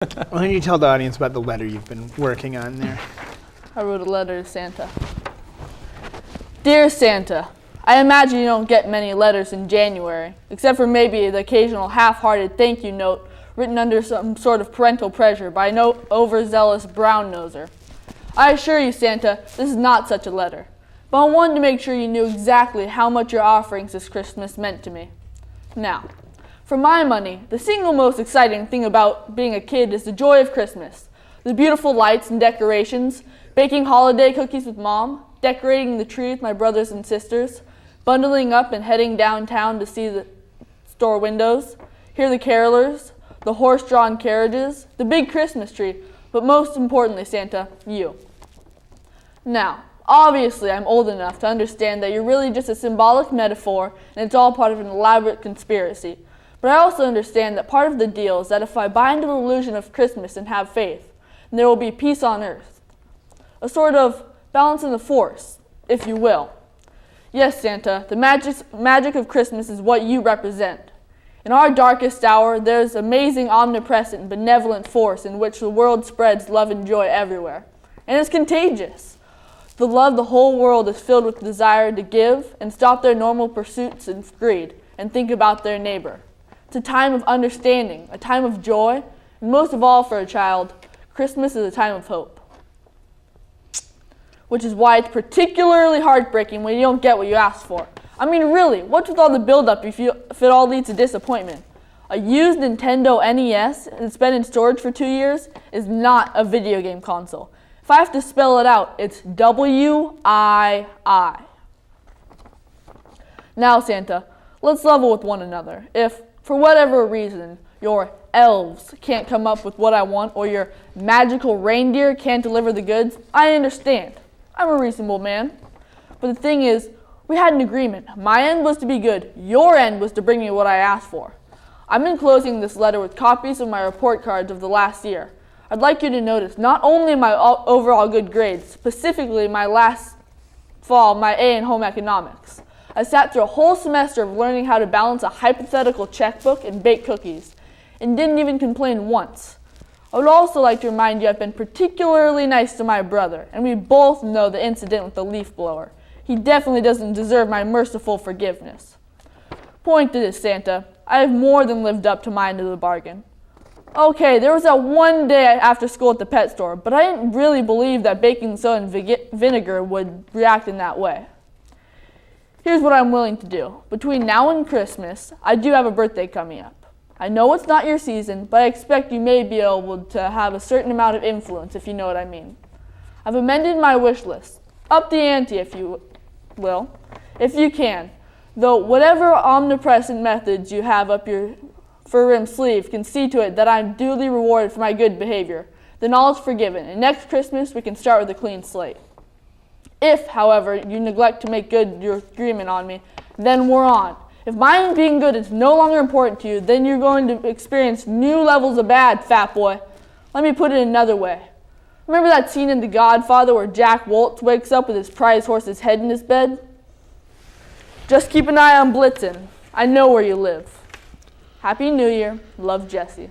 Why don't you tell the audience about the letter you've been working on there? I wrote a letter to Santa. Dear Santa, I imagine you don't get many letters in January, except for maybe the occasional half-hearted thank you note written under some sort of parental pressure by no overzealous brown-noser. I assure you, Santa, this is not such a letter, but I wanted to make sure you knew exactly how much your offerings this Christmas meant to me. Now, for my money, the single most exciting thing about being a kid is the joy of Christmas. The beautiful lights and decorations, baking holiday cookies with Mom, decorating the tree with my brothers and sisters, bundling up and heading downtown to see the store windows, hear the carolers, the horse-drawn carriages, the big Christmas tree, but most importantly, Santa, you. Now, obviously I'm old enough to understand that you're really just a symbolic metaphor and it's all part of an elaborate conspiracy. But I also understand that part of the deal is that if I buy into the illusion of Christmas and have faith, then there will be peace on earth. A sort of balance in the force, if you will. Yes, Santa, the magic of Christmas is what you represent. In our darkest hour, there is amazing, omnipresent, and benevolent force in which the world spreads love and joy everywhere. And it's contagious. The love the whole world is filled with desire to give and stop their normal pursuits and greed and think about their neighbor. It's a time of understanding, a time of joy, and most of all for a child, Christmas is a time of hope. Which is why it's particularly heartbreaking when you don't get what you asked for. I mean, really, what's with all the build-up if it all leads to disappointment? A used Nintendo NES that's been in storage for 2 years is not a video game console. If I have to spell it out, it's W-I-I. Now, Santa, let's level with one another. If, for whatever reason, your elves can't come up with what I want or your magical reindeer can't deliver the goods, I understand. I'm a reasonable man. But the thing is, we had an agreement. My end was to be good. Your end was to bring me what I asked for. I'm enclosing this letter with copies of my report cards of the last year. I'd like you to notice not only my overall good grades, specifically my last fall, my A in home economics. I sat through a whole semester of learning how to balance a hypothetical checkbook and bake cookies, and didn't even complain once. I would also like to remind you I've been particularly nice to my brother, and we both know the incident with the leaf blower. He definitely doesn't deserve my merciful forgiveness. Point is, Santa, I have more than lived up to my end of the bargain. Okay, there was that one day after school at the pet store, but I didn't really believe that baking soda and vinegar would react in that way. Here's what I'm willing to do. Between now and Christmas, I do have a birthday coming up. I know it's not your season, but I expect you may be able to have a certain amount of influence, if you know what I mean. I've amended my wish list. Up the ante, if you will, if you can. Though whatever omnipresent methods you have up your fur-rimmed sleeve can see to it that I'm duly rewarded for my good behavior, then all is forgiven, and next Christmas we can start with a clean slate. If, however, you neglect to make good your agreement on me, then we're on. If my being good is no longer important to you, then you're going to experience new levels of bad, fat boy. Let me put it another way. Remember that scene in The Godfather where Jack Woltz wakes up with his prize horse's head in his bed? Just keep an eye on Blitzen. I know where you live. Happy New Year. Love, Jesse.